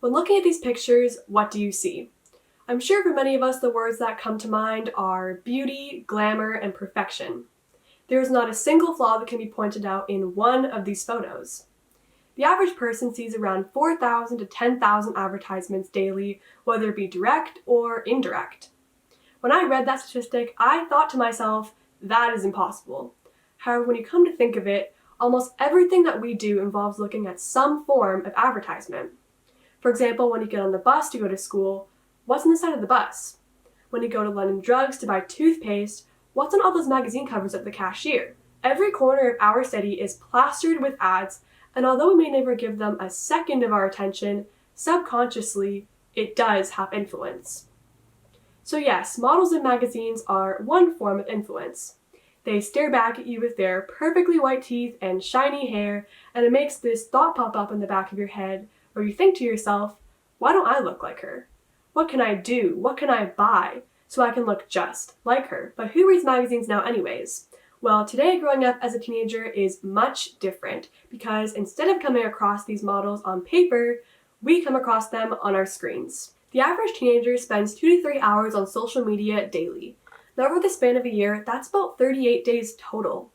When looking at these pictures, what do you see? I'm sure for many of us the words that come to mind are beauty, glamour, and perfection. There is not a single flaw that can be pointed out in one of these photos. The average person sees around 4,000 to 10,000 advertisements daily, whether it be direct or indirect. When I read that statistic, I thought to myself, that is impossible. However, when you come to think of it, almost everything that we do involves looking at some form of advertisement. For example, when you get on the bus to go to school, what's on the side of the bus? When you go to London Drugs to buy toothpaste, what's on all those magazine covers of the cashier? Every corner of our city is plastered with ads, and although we may never give them a second of our attention, subconsciously, it does have influence. So yes, models in magazines are one form of influence. They stare back at you with their perfectly white teeth and shiny hair, and it makes this thought pop up in the back of your head where you think to yourself, why don't I look like her? What can I do? What can I buy so I can look just like her? But who reads magazines now anyways? Well, today growing up as a teenager is much different because instead of coming across these models on paper, we come across them on our screens. The average teenager spends 2 to 3 hours on social media daily. Now, over the span of a year, that's about 38 days total.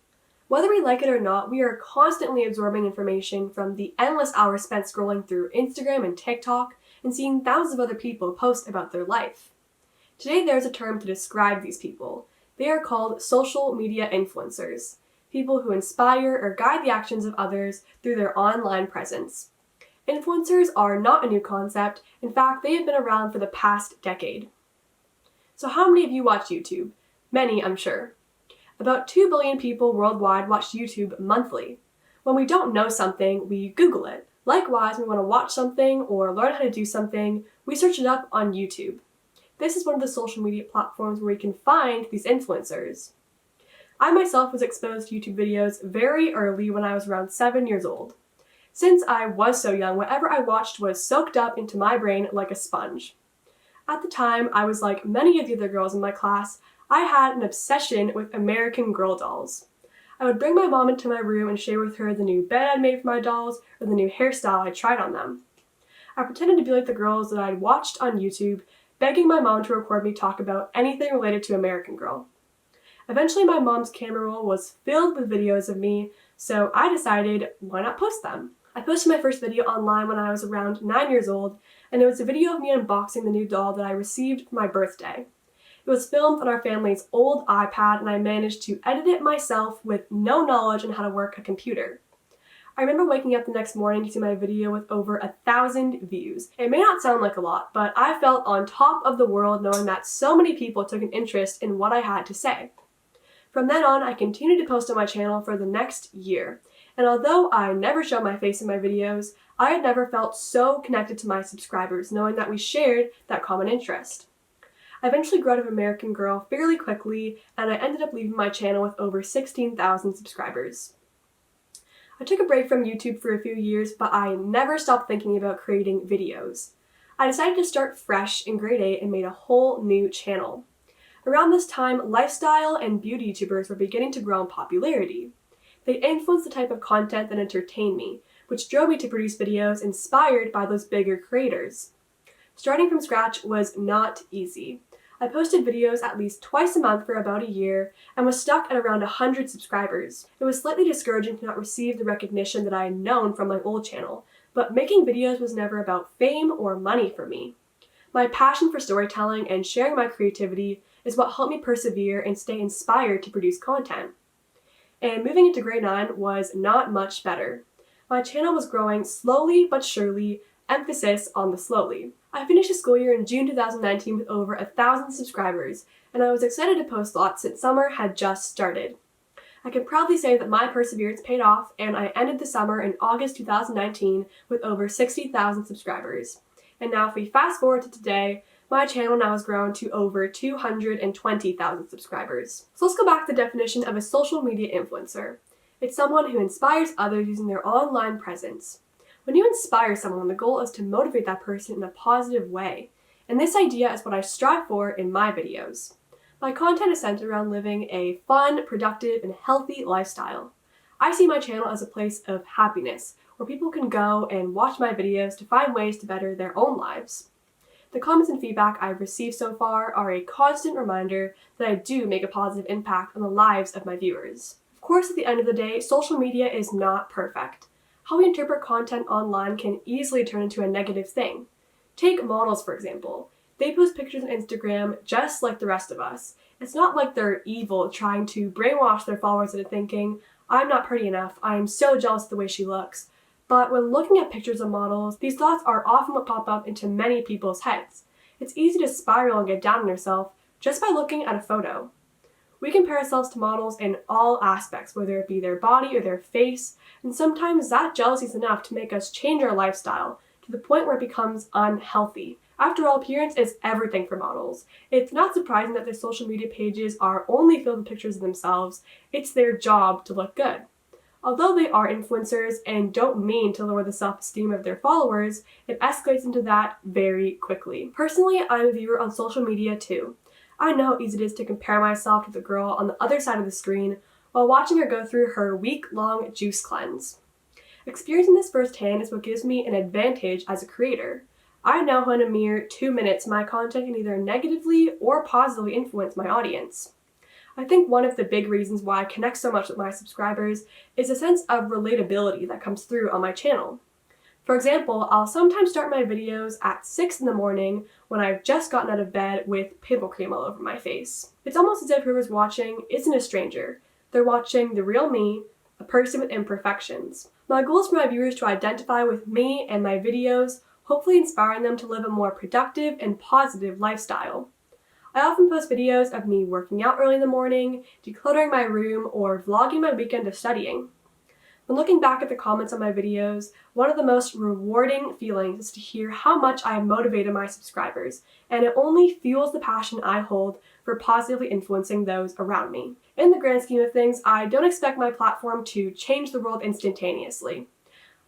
Whether we like it or not, we are constantly absorbing information from the endless hours spent scrolling through Instagram and TikTok and seeing thousands of other people post about their life. Today, there's a term to describe these people. They are called social media influencers, people who inspire or guide the actions of others through their online presence. Influencers are not a new concept. In fact, they have been around for the past decade. So how many of you watch YouTube? Many, I'm sure. About 2 billion people worldwide watch YouTube monthly. When we don't know something, we Google it. Likewise, when we want to watch something or learn how to do something, we search it up on YouTube. This is one of the social media platforms where we can find these influencers. I myself was exposed to YouTube videos very early when I was around 7 years old. Since I was so young, whatever I watched was soaked up into my brain like a sponge. At the time, I was like many of the other girls in my class, I had an obsession with American Girl dolls. I would bring my mom into my room and share with her the new bed I'd made for my dolls or the new hairstyle I tried on them. I pretended to be like the girls that I'd watched on YouTube, begging my mom to record me talk about anything related to American Girl. Eventually, my mom's camera roll was filled with videos of me, so I decided, why not post them? I posted my first video online when I was around 9 years old, and it was a video of me unboxing the new doll that I received for my birthday. It was filmed on our family's old iPad, and I managed to edit it myself with no knowledge on how to work a computer. I remember waking up the next morning to see my video with over 1,000 views. It may not sound like a lot, but I felt on top of the world knowing that so many people took an interest in what I had to say. From then on, I continued to post on my channel for the next year. And although I never showed my face in my videos, I had never felt so connected to my subscribers, knowing that we shared that common interest. I eventually grew out of American Girl fairly quickly, and I ended up leaving my channel with over 16,000 subscribers. I took a break from YouTube for a few years, but I never stopped thinking about creating videos. I decided to start fresh in grade 8 and made a whole new channel. Around this time, lifestyle and beauty YouTubers were beginning to grow in popularity. They influenced the type of content that entertained me, which drove me to produce videos inspired by those bigger creators. Starting from scratch was not easy. I posted videos at least twice a month for about a year and was stuck at around 100 subscribers. It was slightly discouraging to not receive the recognition that I had known from my old channel, but making videos was never about fame or money for me. My passion for storytelling and sharing my creativity is what helped me persevere and stay inspired to produce content. And moving into grade 9 was not much better. My channel was growing slowly but surely, emphasis on the slowly. I finished the school year in June 2019 with over 1,000 subscribers, and I was excited to post lots since summer had just started. I can proudly say that my perseverance paid off, and I ended the summer in August 2019 with over 60,000 subscribers. And now if we fast forward to today, my channel now has grown to over 220,000 subscribers. So let's go back to the definition of a social media influencer. It's someone who inspires others using their online presence. When you inspire someone, the goal is to motivate that person in a positive way. And this idea is what I strive for in my videos. My content is centered around living a fun, productive, and healthy lifestyle. I see my channel as a place of happiness, where people can go and watch my videos to find ways to better their own lives. The comments and feedback I've received so far are a constant reminder that I do make a positive impact on the lives of my viewers. Of course, at the end of the day, social media is not perfect. How we interpret content online can easily turn into a negative thing. Take models, for example. They post pictures on Instagram just like the rest of us. It's not like they're evil trying to brainwash their followers into thinking, I'm not pretty enough, I am so jealous of the way she looks. But when looking at pictures of models, these thoughts are often what pop up into many people's heads. It's easy to spiral and get down on yourself just by looking at a photo. We compare ourselves to models in all aspects, whether it be their body or their face, and sometimes that jealousy is enough to make us change our lifestyle to the point where it becomes unhealthy. After all, appearance is everything for models. It's not surprising that their social media pages are only filled with pictures of themselves. It's their job to look good. Although they are influencers and don't mean to lower the self-esteem of their followers, it escalates into that very quickly. Personally, I'm a viewer on social media too. I know how easy it is to compare myself to the girl on the other side of the screen while watching her go through her week-long juice cleanse. Experiencing this firsthand is what gives me an advantage as a creator. I know how in a mere 2 minutes my content can either negatively or positively influence my audience. I think one of the big reasons why I connect so much with my subscribers is a sense of relatability that comes through on my channel. For example, I'll sometimes start my videos at 6 in the morning when I've just gotten out of bed with pimple cream all over my face. It's almost as if whoever's watching isn't a stranger. They're watching the real me, a person with imperfections. My goal is for my viewers to identify with me and my videos, hopefully inspiring them to live a more productive and positive lifestyle. I often post videos of me working out early in the morning, decluttering my room, or vlogging my weekend of studying. When looking back at the comments on my videos, one of the most rewarding feelings is to hear how much I have motivated my subscribers, and it only fuels the passion I hold for positively influencing those around me. In the grand scheme of things, I don't expect my platform to change the world instantaneously.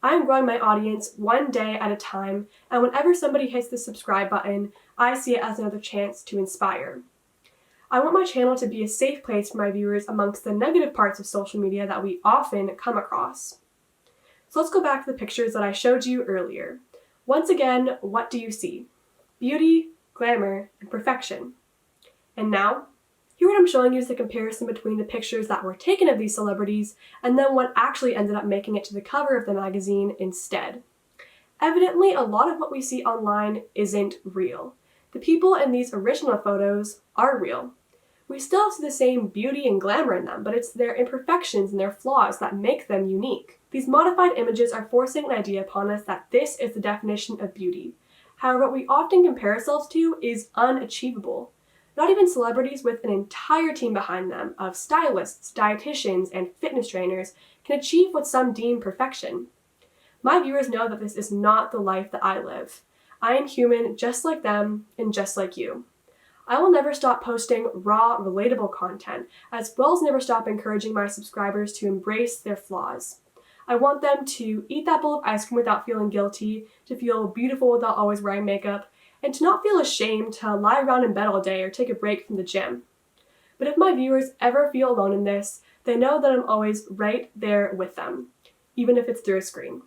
I am growing my audience one day at a time, and whenever somebody hits the subscribe button, I see it as another chance to inspire. I want my channel to be a safe place for my viewers amongst the negative parts of social media that we often come across. So let's go back to the pictures that I showed you earlier. Once again, what do you see? Beauty, glamour, and perfection. And now, here what I'm showing you is the comparison between the pictures that were taken of these celebrities and then what actually ended up making it to the cover of the magazine instead. Evidently, a lot of what we see online isn't real. The people in these original photos are real. We still see the same beauty and glamour in them, but it's their imperfections and their flaws that make them unique. These modified images are forcing an idea upon us that this is the definition of beauty. However, what we often compare ourselves to is unachievable. Not even celebrities with an entire team behind them of stylists, dietitians, and fitness trainers can achieve what some deem perfection. My viewers know that this is not the life that I live. I am human just like them and just like you. I will never stop posting raw, relatable content, as well as never stop encouraging my subscribers to embrace their flaws. I want them to eat that bowl of ice cream without feeling guilty, to feel beautiful without always wearing makeup, and to not feel ashamed to lie around in bed all day or take a break from the gym. But if my viewers ever feel alone in this, they know that I'm always right there with them, even if it's through a screen.